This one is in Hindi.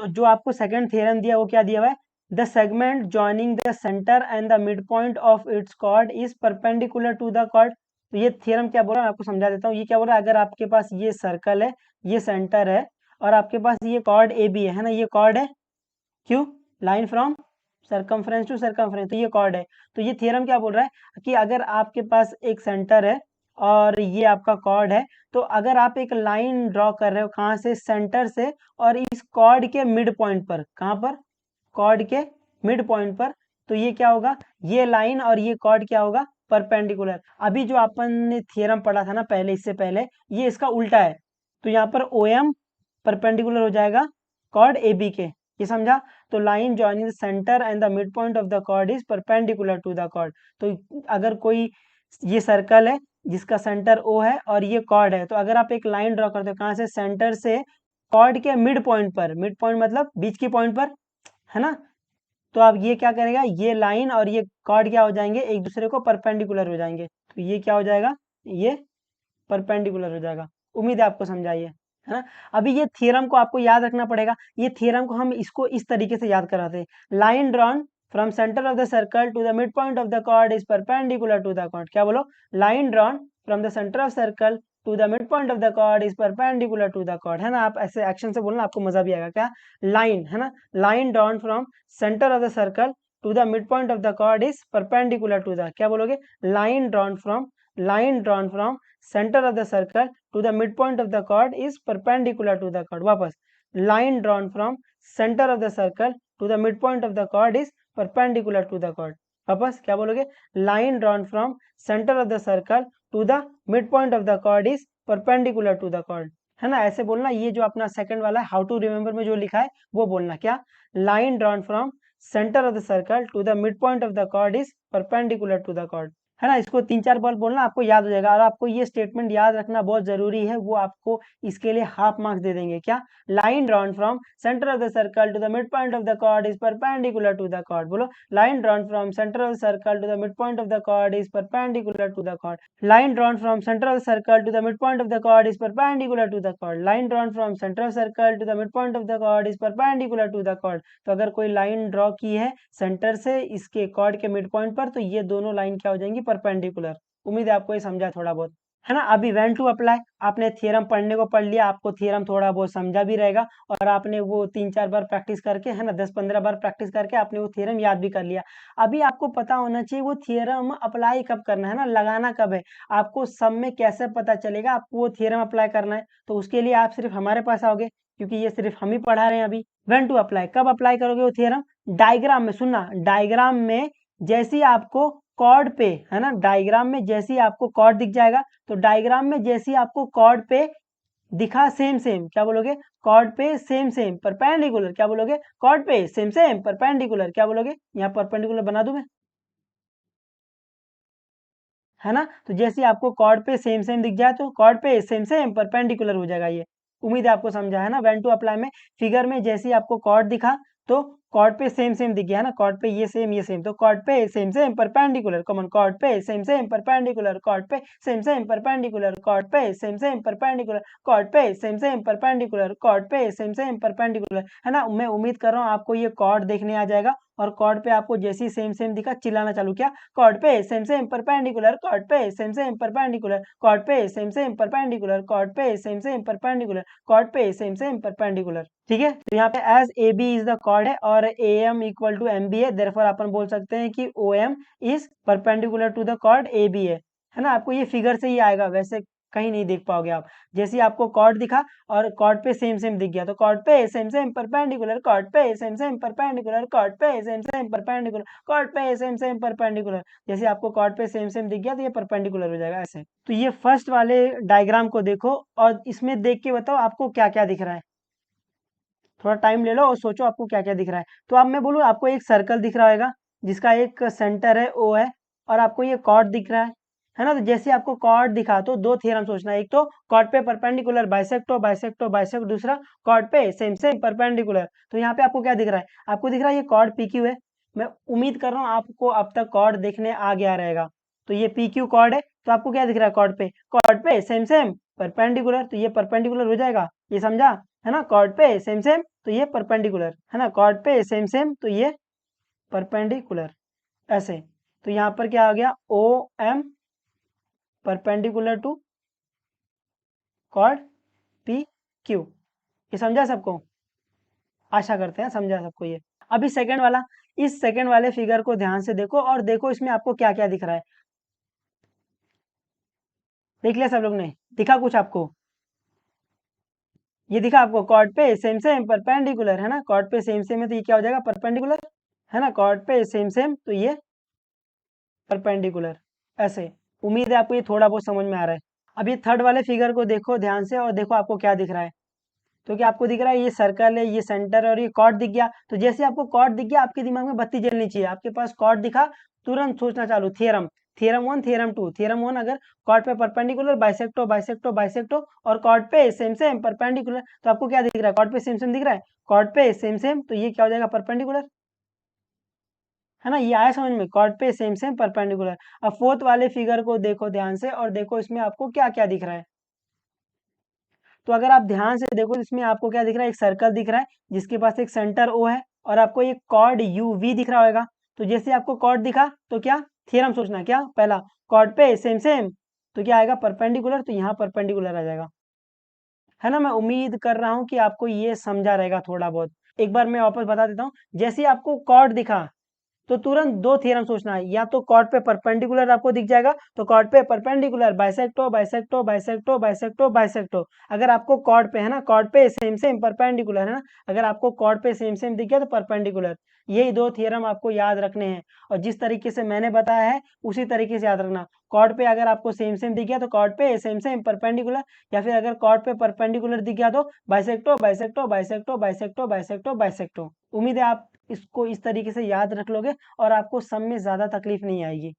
जो आपको सेकंड थ्योरम दिया वो क्या दिया हुआ है, the segment joining the centre and the mid point of its chord is perpendicular to the chord. तो ये थ्योरम क्या बोल रहा है, आपको समझा देता हूँ। ये क्या बोल रहा है, अगर आपके पास ये सर्कल है, ये सेंटर है, और आपके पास ये कॉर्ड ए बी है ना, ये कॉर्ड है, क्यों, line from circumference to circumference, तो ये कॉर्ड है। तो ये थ्योरम क्या बोल रहा है कि अगर आपके पास एक सेंटर है और ये आपका कॉर्ड है, तो अगर आप एक लाइन ड्रॉ कर रहे हो, कहाँ से, सेंटर से, और इस कॉर्ड के मिड पॉइंट पर, कहाँ पर, कॉर्ड के मिड पॉइंट पर, तो ये क्या होगा, ये लाइन और ये कॉर्ड क्या होगा, परपेंडिकुलर। अभी जो अपन ने थ्योरम पढ़ा था ना पहले, इससे पहले, ये इसका उल्टा है। तो यहाँ पर ओ एम परपेंडिकुलर हो जाएगा कॉर्ड ए बी के, ये समझा। तो line joining the centre and the mid point of the chord is perpendicular to the chord. तो अगर कोई, ये सर्कल है जिसका सेंटर ओ है और ये कॉर्ड है, तो अगर आप एक लाइन ड्रॉ करते हो, कहाँ से, सेंटर से कॉर्ड के मिड पॉइंट पर, मिड पॉइंट मतलब बीच की पॉइंट पर, है ना, तो आप ये क्या करेगा, ये लाइन और ये कॉर्ड क्या हो जाएंगे, एक दूसरे को परपेंडिकुलर हो जाएंगे। तो ये क्या हो जाएगा, ये परपेंडिकुलर हो जाएगा। उम्मीद है आपको समझाइए, है ना। अभी ये थ्योरम को आपको याद रखना पड़ेगा। ये थ्योरम को हम इसको इस तरीके से याद कराते हैं, line drawn from centre of the circle to the mid point of the chord is perpendicular to the chord. क्या बोलो, line drawn from the centre of circle to the mid point of the chord is perpendicular to the chord, है ना। आप ऐसे एक्शन से बोलना, आपको मजा भी आएगा। क्या, लाइन, है ना, line drawn from centre of the circle to the mid point of the chord is perpendicular to the, क्या बोलोगे, line drawn from center of the circle to the midpoint of the chord is perpendicular to the chord। वापस, line drawn from center of the circle to the midpoint of the chord is perpendicular to the chord। वापस क्या बोलोगे, line drawn from center of the circle to the midpoint of the chord is perpendicular to the chord, है ना। ऐसे बोलना। ये जो अपना सेकंड वाला है, हाउ टू रिमेंबर में जो लिखा है वो बोलना। क्या, line drawn from center of the circle to the midpoint of the chord is perpendicular to the chord, है ना। इसको 3-4 बार बोलना, आपको याद हो जाएगा। और आपको ये स्टेटमेंट याद रखना बहुत जरूरी है, वो आपको इसके लिए हाफ मार्क्स दे देंगे। क्या, line drawn from centre of the circle to the mid point of the chord is perpendicular to the chord. बोलो, line drawn from centre of the circle to the mid point of the chord is perpendicular to the chord. Line drawn from centre of the circle to the mid point of the chord is perpendicular to the chord. Line drawn from centre of circle to the mid point of the chord is perpendicular to the chord. तो अगर कोई लाइन ड्रॉ की है सेंटर से इसके कॉर्ड के मिड पॉइंट पर, तो ये दोनों लाइन क्या हो जाएंगी, परपेंडिकुलर। उम्मीद है आपको ये समझा थोड़ा बहुत, है ना। अभी वेन टू अप्लाई, आपने थ्योरम पढ़ने को पढ़ लिया, आपको थ्योरम थोड़ा बहुत समझा भी रहेगा, और आपने वो 3-4 बार प्रैक्टिस करके, है ना, 10-15 बार प्रैक्टिस करके आपने वो थ्योरम याद भी कर लिया। अभी आपको पता होना चाहिए वो थ्योरम अप्लाई कब करना है ना, लगाना कब है। आपको सब में कैसे पता चलेगा आपको वो थ्योरम अप्लाई करना है, तो उसके लिए आप सिर्फ हमारे पास आओगे, क्योंकि ये सिर्फ हम ही पढ़ा रहे हैं अभी। वेन टू अप्लाई, कब अप्लाई करोगे वो थ्योरम, डायग्राम में। सुनना, डायग्राम में जैसे आपको कॉर्ड पे, है ना, डायग्राम में जैसे आपको कॉर्ड दिख जाएगा, तो डायग्राम में जैसे आपको कॉर्ड पे दिखा, सेम सेम, क्या बोलोगे, कॉर्ड पे सेम सेम परपेंडिकुलर, क्या बोलोगे, कॉर्ड पे सेम सेम परपेंडिकुलर, क्या बोलोगे, यहाँ परपेंडिकुलर बना दूं मैं, है ना। तो जैसे आपको कॉर्ड पे सेम सेम दिख जाए, तो कॉर्ड पे सेम सेम परपेंडिकुलर हो जाएगा ये। उम्मीद है आपको समझा, है ना। वेन टू अप्लाई में फिगर में जैसे आपको कॉर्ड दिखा, तो कॉर्ड पे सेम सेम दिख गया, है ना, कॉर्ड पे ये सेम, तो कॉर्ड पे same same perpendicular, common, chord पे सेम परपेंडिकुलर, कॉर्ड पे सेम परपेंडिकुलर, कॉर्ड पे सेम परपेंडिकुलर, कॉर्ड पे सेम परपेंडिकुलर, कॉर्ड पे सेम परपेंडिकुलर, है ना। मैं उम्मीद कर रहा हूँ आपको ये कॉर्ड देखने आ जाएगा, और कॉर्ड पे आपको जैसे ही सेम दिखा, चिल्लाना चालू किया, कॉर्ड पे सेम परपेंडिकुलर, कॉर्ड पे सेम परपेंडिकुलर, कॉर्ड पे सेम परपेंडिकुलर, कॉर्ड पे सेम परपेंडिकुलर, कॉर्ड पे सेम परपेंडिकुलर। ठीक है, तो यहाँ पे as A B is the chord है और A M equal to M B है, देयरफॉर अपन बोल सकते हैं कि O M is perpendicular to the chord A B है ना। आपको ये फिगर से ही आएगा, वैसे कहीं नहीं देख पाओगे आप। जैसे ही आपको कॉर्ड दिखा और कॉर्ड पे सेम दिख गया, तो कॉर्ड पे सेम परपेंडिकुलर, कॉर्ड पे सेम परपेंडिकुलर, कॉर्ड पे सेम परपेंडिकुलर, कॉर्ड पे सेम परपेंडिकुलर। जैसे आपको कॉर्ड पे सेम दिख गया, तो ये परपेंडिकुलर हो जाएगा ऐसे। तो ये फर्स्ट वाले डायग्राम को देखो और इसमें देख के बताओ आपको क्या क्या दिख रहा है। थोड़ा टाइम ले लो और सोचो आपको क्या क्या दिख रहा है। तो अब मैं बोलूँ, आपको एक सर्कल दिख रहा होगा जिसका एक सेंटर है ओ है, और आपको ये कॉर्ड दिख रहा है ना। तो जैसे आपको कॉर्ड दिखा, तो दो थ्योरम सोचना है, एक तो कॉर्ड पे परपेंडिकुलर बाइसेक्टो दूसरा कॉर्ड पे सेम परपेंडिकुलर। तो यहाँ पे आपको क्या दिख रहा है, आपको दिख रहा है ये कॉर्ड पी क्यू है। मैं उम्मीद कर रहा हूँ आपको अब तक कॉर्ड देखने आ गया रहेगा। तो ये पी क्यू कॉर्ड है, तो आपको क्या दिख रहा है, कॉर्ड पे सेम परपेंडिकुलर, तो ये परपेंडिकुलर हो जाएगा, ये समझा। है ना, कॉर्ड पे सेम सेम तो ये परपेंडिकुलर, है ना, कॉर्ड पे सेम सेम तो ये परपेंडिकुलर, ऐसे। तो यहाँ पर क्या आ गया, O M perpendicular to chord P Q. ये समझा सबको? आशा करते हैं समझा सबको ये। अभी सेकंड वाला, इस सेकंड वाले फिगर को ध्यान से देखो और देखो इसमें आपको क्या क्या दिख रहा है। देख लिया सब लोग ने? दिखा कुछ आपको? ये दिखा आपको, कॉर्ड पे सेम सेम परपेंडिकुलर, है ना, कॉर्ड पे सेम सेम है तो ये क्या हो जाएगा, परपेंडिकुलर, है ना, कॉर्ड पे सेम सेम तो ये परपेंडिकुलर, ऐसे। उम्मीद है आपको ये थोड़ा बहुत समझ में आ रहा है। अब ये थर्ड वाले फिगर को देखो ध्यान से और देखो आपको क्या दिख रहा है। तो क्या आपको दिख रहा है, ये सर्कल है, ये सेंटर और ये कॉर्ड दिख गया। तो जैसे आपको कॉर्ड दिख गया आपके दिमाग में बत्ती जलनी चाहिए। आपके पास कॉर्ड दिखा, तुरंत सोचना चालू, theorem, theorem one, theorem two, theorem one, अगर कॉर्ड पे परपेंडिकुलर बाइसेक्टो बाइसेक्टो बाइसेक्टो और कॉर्ड पे सेम सेम परपेंडिकुलर, तो आपको क्या दिख रहा है, कॉर्ड पे सेम सेम दिख रहा है, कॉर्ड पे सेम सेम तो ये क्या हो जाएगा, परपेंडिकुलर, है ना। ये आया समझ में, कॉर्ड पे सेम सेम परपेंडिकुलर। अब फोर्थ वाले फिगर को देखो ध्यान से और देखो इसमें आपको क्या क्या दिख रहा है। तो अगर आप ध्यान से देखो तो इसमें आपको क्या दिख रहा है, एक सर्कल दिख रहा है जिसके पास एक सेंटर ओ है और आपको एक कॉर्ड यू वी दिख रहा होगा। तो जैसे आपको कॉर्ड दिखा तो क्या थ्योरम सोचना, क्या पहला, कॉर्ड पे सेम सेम तो क्या आएगा, परपेंडिकुलर, तो यहाँ परपेंडिकुलर आ जाएगा, है ना। मैं उम्मीद कर रहा हूँ कि आपको ये समझा रहेगा थोड़ा बहुत। एक बार मैं वापस बता देता हूँ, जैसे आपको कॉर्ड दिखा तो तुरंत दो थ्योरम सोचना है, या तो कॉर्ड पे परपेंडिकुलर आपको दिख जाएगा तो कॉर्ड पे perpendicular bisector bisector bisector bisector बाइसेक्टो। अगर आपको कॉर्ड पे, है ना, कॉर्ड पे सेम सेम परपेंडिकुलर, है ना, अगर आपको कॉर्ड पे सेम सेम दिख गया तो परपेंडिकुलर। यही दो थ्योरम आपको याद रखने हैं और जिस तरीके से मैंने बताया है उसी तरीके से याद रखना। कॉर्ड पे अगर आपको सेम सेम दिख गया तो कॉर्ड पे सेम सेम परपेंडिकुलर, या फिर अगर कॉर्ड पे परपेंडिकुलर दिख गया तो बाइसेक्टो बाइसेक्टो बाइसेक्टो बाइसेक्टो बाइसेक्टो बाइसेक्टो। उम्मीद है आप इसको इस तरीके से याद रख लोगे और आपको सम में ज़्यादा तकलीफ नहीं आएगी।